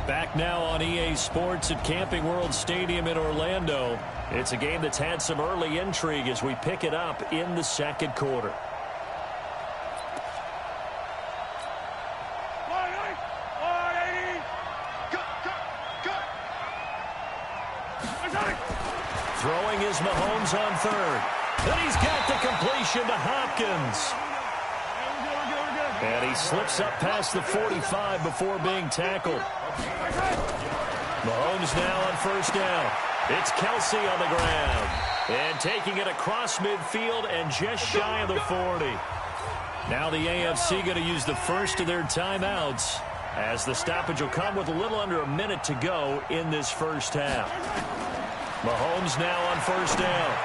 Back now on EA Sports at Camping World Stadium in Orlando. It's a game that's had some early intrigue as we pick it up in the second quarter. Throwing is Mahomes on third. Then he's got the completion to Hopkins. And he slips up past the 45 before being tackled. Mahomes now on first down. It's Kelsey on the ground. And taking it across midfield and just shy of the 40. Now the AFC going to use the first of their timeouts as the stoppage will come with a little under a minute to go in this first half. Mahomes now on first down.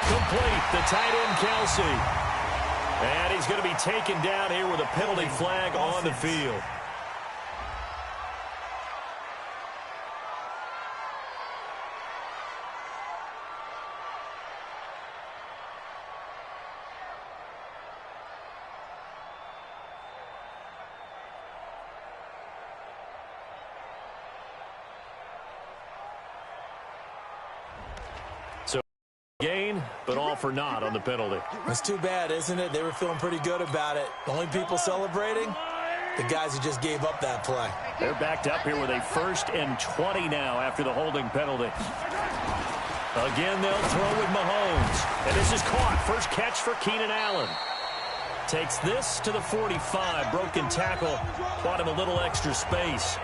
Complete, the tight end Kelsey. And he's going to be taken down here with a penalty flag on the field. Gain, but all for naught on the penalty. It's too bad, isn't it? They were feeling pretty good about it. The only people celebrating, the guys who just gave up that play. They're backed up here with a 1st and 20 now after the holding penalty. Again, they'll throw with Mahomes. And this is caught. First catch for Keenan Allen. Takes this to the 45. Broken tackle. Bought him a little extra space.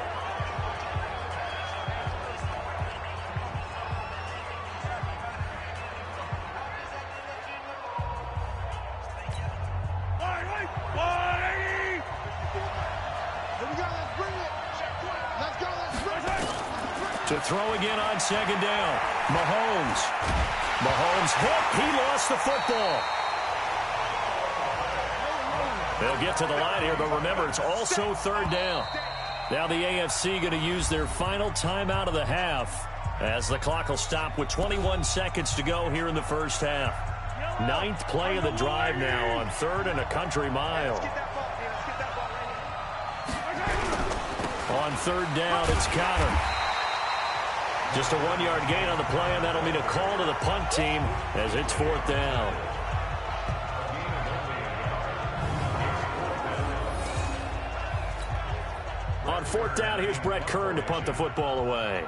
To throw again on second down. Mahomes. Mahomes hit. He lost the football. They'll get to the line here, but remember, it's also third down. Now the AFC going to use their final timeout of the half as the clock will stop with 21 seconds to go here in the first half. 9th play of the drive now on 3rd and a country mile. On 3rd down, it's Conner. Just a 1-yard gain on the play, and that'll mean a call to the punt team as it's 4th down. On 4th down, here's Brett Kern to punt the football away.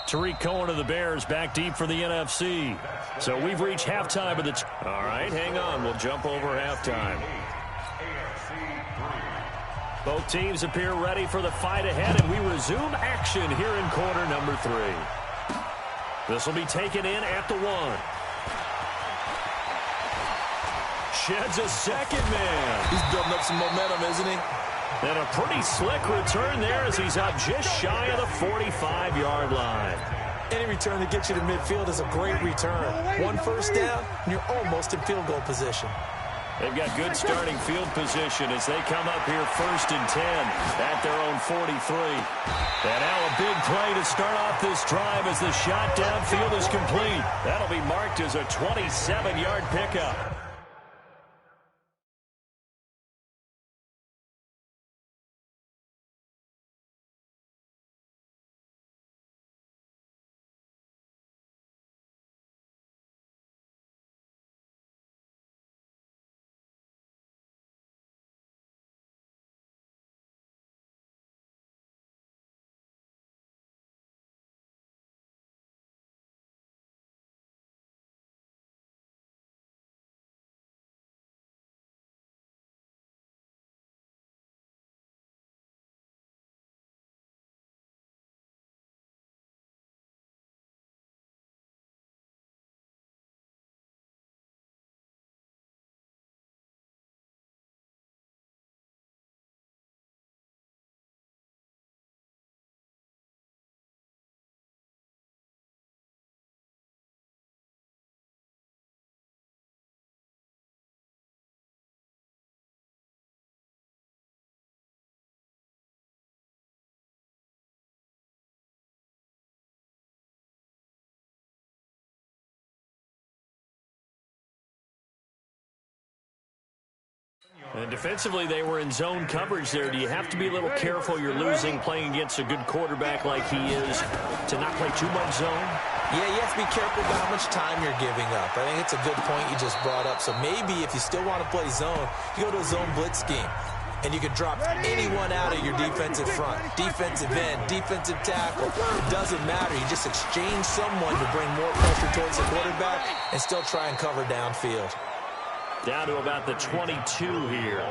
Tariq Cohen of the Bears back deep for the NFC. So we've reached halftime of the... All right, hang on. We'll jump over halftime. Both teams appear ready for the fight ahead, and we resume action here in quarter number 3. This will be taken in at the 1. Sheds a second man. He's building up some momentum, isn't he? And a pretty slick return there as he's up just shy of the 45-yard line. Any return that gets you to midfield is a great return. 1 first down, and you're almost in field goal position. They've got good starting field position as they come up here 1st and 10 at their own 43. And now a big play to start off this drive as the shot downfield is complete. That'll be marked as a 27-yard pickup. And defensively, they were in zone coverage there. Do you have to be a little careful? You're losing, playing against a good quarterback like he is, to not play too much zone? Yeah, you have to be careful about how much time you're giving up. I think it's a good point you just brought up. So maybe if you still want to play zone, you go to a zone blitz scheme. And you can drop anyone out of your defensive front, defensive end, defensive tackle. It doesn't matter. You just exchange someone to bring more pressure towards the quarterback and still try and cover downfield. Down to about the 22 here.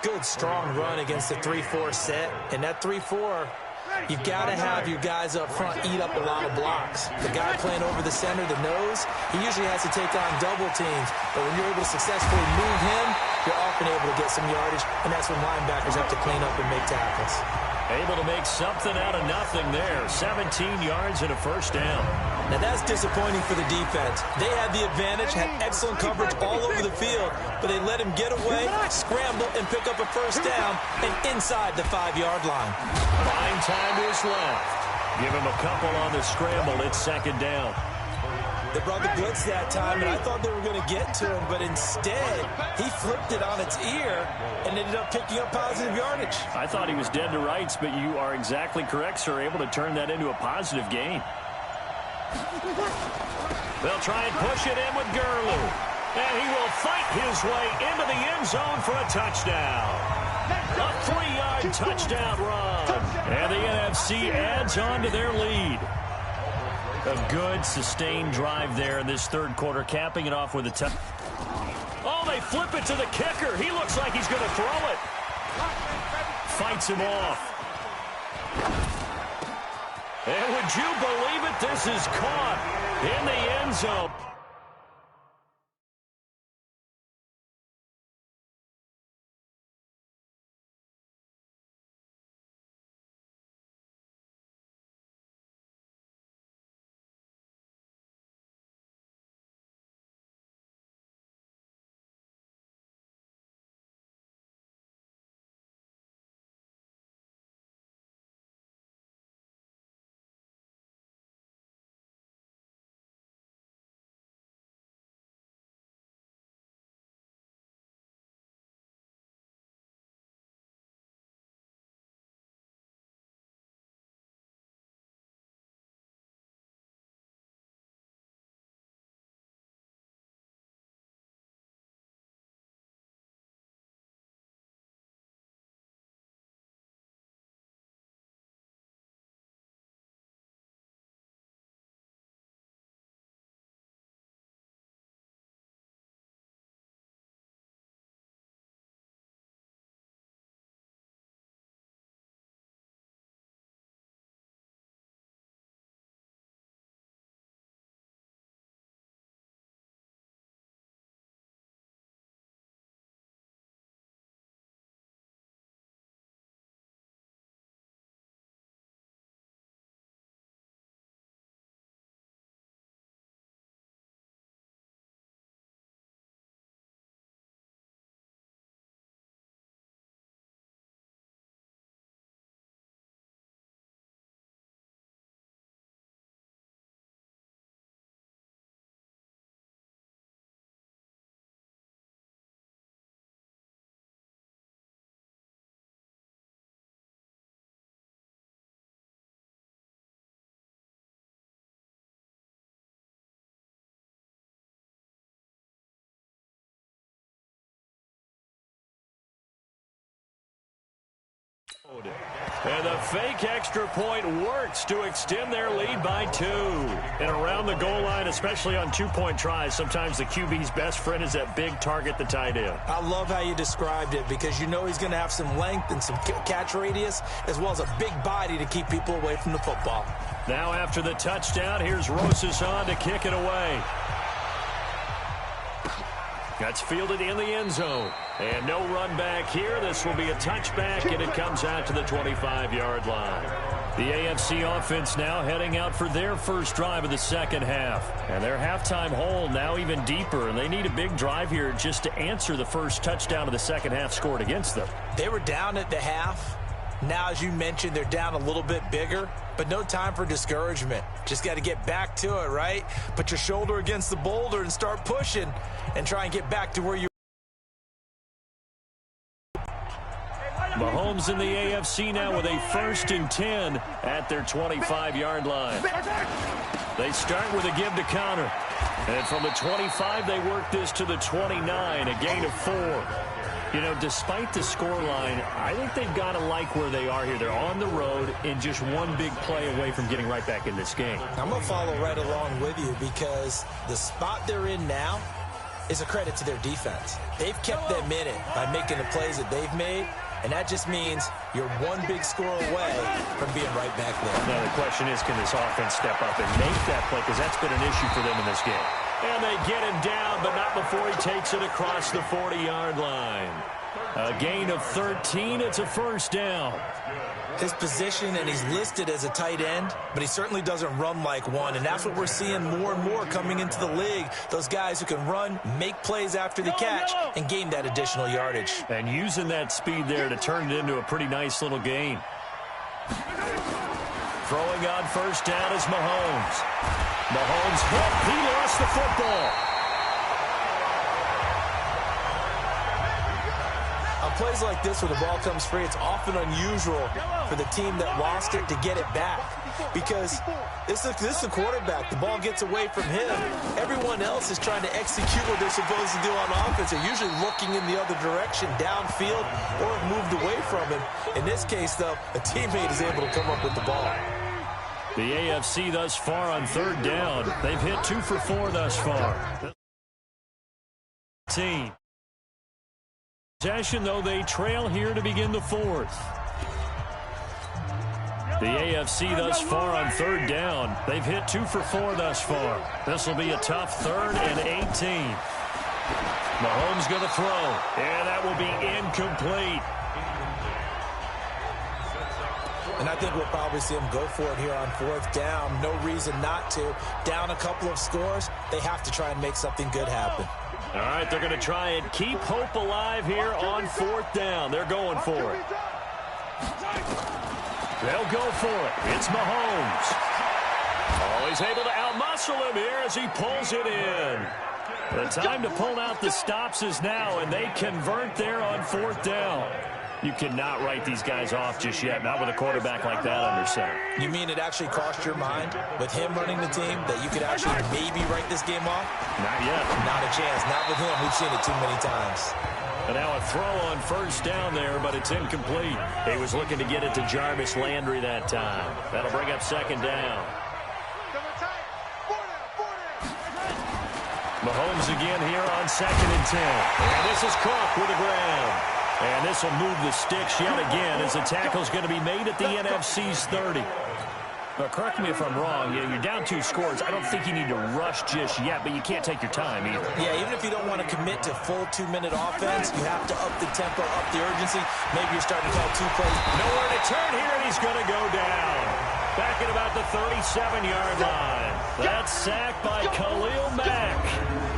Good, strong run against the 3-4 set. And that 3-4, you've got to have your guys up front eat up a lot of blocks. The guy playing over the center, the nose, he usually has to take on double teams. But when you're able to successfully move him, you're often able to get some yardage, and that's when linebackers have to clean up and make tackles. Able to make something out of nothing there. 17 yards and a first down. Now that's disappointing for the defense. They had the advantage, had excellent coverage all over the field, but they let him get away, scramble, and pick up a first down, and inside the 5-yard line. 9 time to his left. Give him a couple on the scramble. It's second down. They brought the blitz that time, and I thought they were going to get to him, but instead, he flipped it on its ear and ended up picking up positive yardage. I thought he was dead to rights, but you are exactly correct, sir. Able to turn that into a positive gain. They'll try and push it in with Gurley. And he will fight his way into the end zone for a touchdown. A 3-yard touchdown run. And the NFC adds on to their lead. A good, sustained drive there in this third quarter, capping it off with a touch. Oh, they flip it to the kicker. He looks like he's going to throw it. Fights him off. And would you believe it? This is caught in the end zone. And the fake extra point works to extend their lead by 2. And around the goal line, especially on 2-point tries, sometimes the QB's best friend is that big target, the tight end. I love how you described it because you know he's going to have some length and some catch radius as well as a big body to keep people away from the football. Now after the touchdown, here's Rosas on to kick it away. That's fielded in the end zone. And no run back here. This will be a touchback, and it comes out to the 25-yard line. The AFC offense now heading out for their first drive of the second half. And their halftime hole now even deeper, and they need a big drive here just to answer the first touchdown of the second half scored against them. They were down at the half. Now, as you mentioned, they're down a little bit bigger, but no time for discouragement. Just got to get back to it, right? Put your shoulder against the boulder and start pushing and try and get back to where you Mahomes in the AFC now with a 1st and 10 at their 25-yard line. They start with a give to Conner. And from the 25, they work this to the 29, a gain of 4. You know, despite the scoreline, I think they've got to like where they are here. They're on the road and just one big play away from getting right back in this game. I'm going to follow right along with you because the spot they're in now is a credit to their defense. They've kept them in it by making the plays that they've made, and that just means you're one big score away from being right back there. Now the question is, can this offense step up and make that play? Because that's been an issue for them in this game. And they get him down, but not before he takes it across the 40-yard line. A gain of 13. It's a 1st down. His position, and he's listed as a tight end, but he certainly doesn't run like one, and that's what we're seeing more and more coming into the league. Those guys who can run, make plays after the catch, and gain that additional yardage. And using that speed there to turn it into a pretty nice little gain. Throwing on 1st down is Mahomes. Mahomes hit. He lost the football. On plays like this where the ball comes free, it's often unusual for the team that lost it to get it back. Because this is the quarterback. The ball gets away from him. Everyone else is trying to execute what they're supposed to do on offense. They're usually looking in the other direction, downfield, or have moved away from him. In this case, though, a teammate is able to come up with the ball. The AFC thus far on 3rd down. They've hit 2 for 4 thus far. Team. Possession, though, they trail here to begin the 4th. The AFC thus far on 3rd down. They've hit 2 for 4 thus far. This will be a tough 3rd and 18. Mahomes going to throw, and that will be incomplete. And I think we'll probably see them go for it here on 4th down. No reason not to. Down a couple of scores, they have to try and make something good happen. All right, they're going to try and keep hope alive here on 4th down. They're going for it. They'll go for it. It's Mahomes. Oh, he's able to outmuscle him here as he pulls it in. The time to pull out the stops is now, and they convert there on 4th down. You cannot write these guys off just yet, not with a quarterback like that under center. You mean it actually crossed your mind with him running the team that you could actually maybe write this game off? Not yet. Not a chance. Not with him. We've seen it too many times. And now a throw on 1st down there, but it's incomplete. He was looking to get it to Jarvis Landry that time. That'll bring up 2nd down. Mahomes again here on 2nd and 10. And this is Cook with a grab. And this will move the sticks yet again as the tackle's going to be made at the NFC's 30. But correct me if I'm wrong, you're down 2 scores. I don't think you need to rush just yet, but you can't take your time either. Yeah, even if you don't want to commit to full 2-minute offense, you have to up the tempo, up the urgency. Maybe you're starting to call 2 plays. Nowhere to turn here, and he's going to go down. Back at about the 37-yard line. That's sacked by Khalil Mack.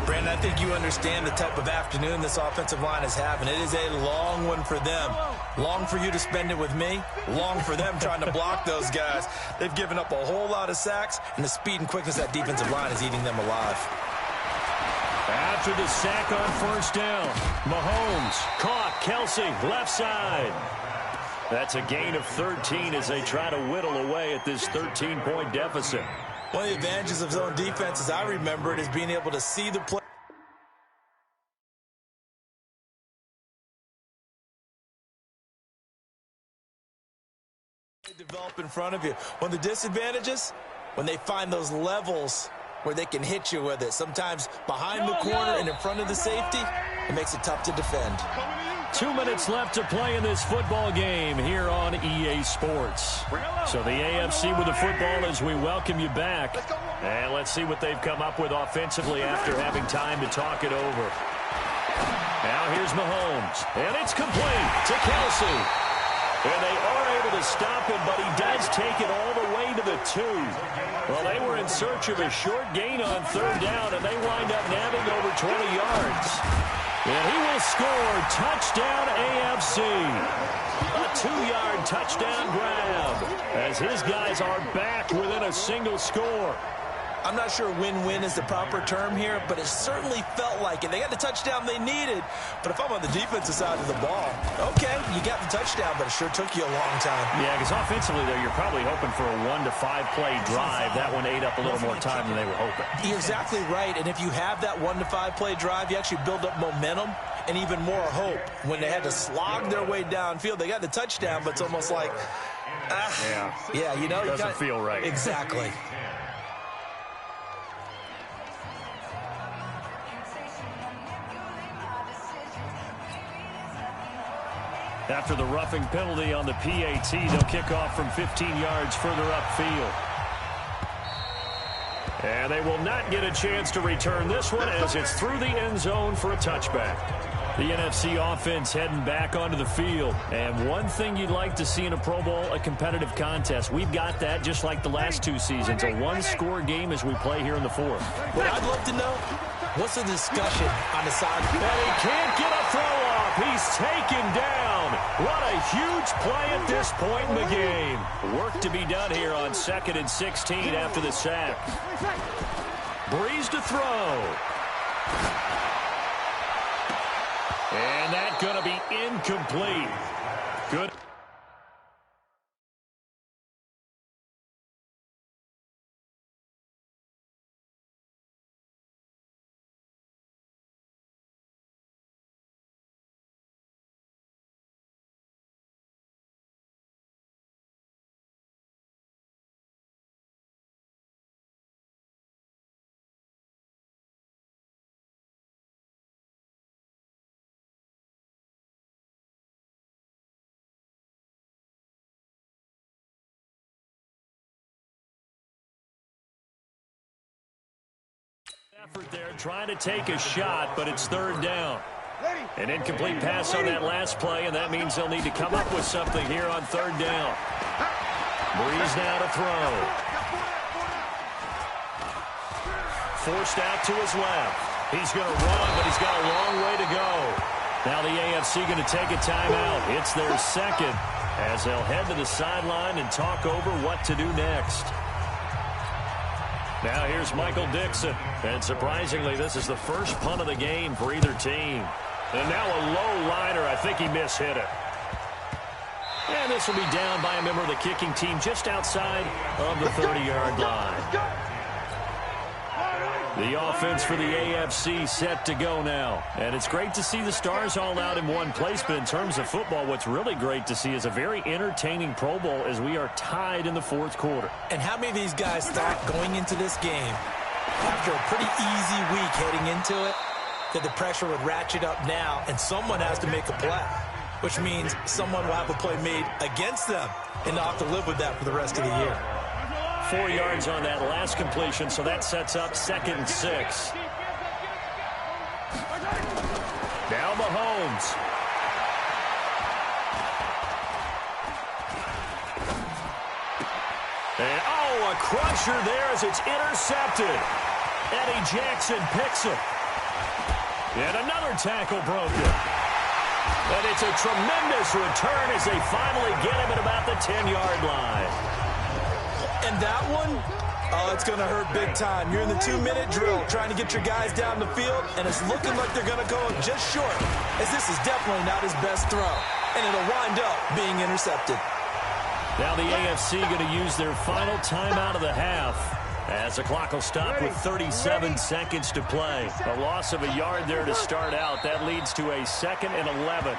Brandon, I think you understand the type of afternoon this offensive line is having. It is a long one for them. Long for you to spend it with me. Long for them trying to block those guys. They've given up a whole lot of sacks, and the speed and quickness of that defensive line is eating them alive. After the sack on 1st down, Mahomes caught Kelsey left side. That's a gain of 13 as they try to whittle away at this 13-point deficit. One of the advantages of zone defense, as I remember it, is being able to see the play. Develop in front of you. One of the disadvantages, when they find those levels where they can hit you with it. Sometimes behind the corner and in front of the safety, it makes it tough to defend. 2 minutes left to play in this football game here on EA Sports. So the AFC with the football as we welcome you back. And let's see what they've come up with offensively after having time to talk it over. Now here's Mahomes. And it's complete to Kelsey. And they are able to stop him, but he does take it all the way to the 2. Well, they were in search of a short gain on 3rd down, and they wind up nabbing over 20 yards. And he will score. Touchdown, AFC. A 2-yard touchdown grab as his guys are back within a single score. I'm not sure win-win is the proper term here, but it certainly felt like it. They got the touchdown they needed, But if I'm on the defensive side of the ball, okay, you got the touchdown, but it sure took you a long time. Yeah, because offensively, though, you're probably hoping for a 1 to 5 play drive. That one ate up a little more time than they were hoping. You're exactly right, and if you have that 1 to 5 play drive, you actually build up momentum and even more hope. When they had to slog their way downfield, they got the touchdown, but it's almost like, yeah, you know. Doesn't feel right. Exactly. After the roughing penalty on the PAT, they'll kick off from 15 yards further upfield. And they will not get a chance to return this one as it's through the end zone for a touchback. The NFC offense heading back onto the field. And one thing you'd like to see in a Pro Bowl, a competitive contest. We've got that just like the last 2 seasons, a one-score game as we play here in the fourth. What I'd love to know, what's the discussion on the side? And he can't get a throw off. He's taken down. What a huge play at this point in the game. Work to be done here on 2nd and 16 after the sack. Breeze to throw. And that's going to be incomplete. Good. Effort there, trying to take a shot, but it's 3rd down. An incomplete pass on that last play, and that means they'll need to come up with something here on 3rd down. Breeze now to throw. Forced out to his left. He's going to run, but he's got a long way to go. Now the AFC going to take a timeout. It's their 2nd as they'll head to the sideline and talk over what to do next. Now here's Michael Dixon. And surprisingly, this is the first punt of the game for either team. And now a low liner. I think he mishit it. And this will be down by a member of the kicking team just outside of the 30-yard line. The offense for the AFC set to go now. And it's great to see the stars all out in one place, but in terms of football, what's really great to see is a very entertaining Pro Bowl as we are tied in the 4th quarter. And how many of these guys thought going into this game, after a pretty easy week heading into it, that the pressure would ratchet up now and someone has to make a play, which means someone will have a play made against them and they'll have to live with that for the rest of the year. 4 yards on that last completion, so that sets up 2nd and 6. Now Mahomes. And, a crusher there as it's intercepted. Eddie Jackson picks him. And another tackle broken. And it's a tremendous return as they finally get him at about the 10-yard line. And that one, it's going to hurt big time. You're in the 2-minute drill trying to get your guys down the field, and it's looking like they're going to go just short, as this is definitely not his best throw. And it'll wind up being intercepted. Now the AFC going to use their final timeout of the half as the clock will stop with 37 seconds to play. A loss of a yard there to start out. That leads to a 2nd and 11.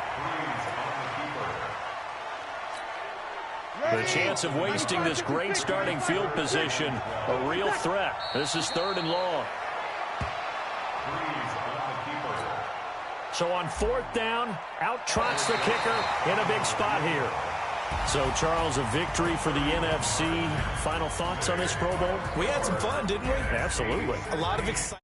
The chance of wasting this great starting field position, a real threat. This is 3rd and long. So on 4th down, out trots the kicker in a big spot here. So, Charles, a victory for the NFC. Final thoughts on this Pro Bowl? We had some fun, didn't we? Absolutely. A lot of excitement.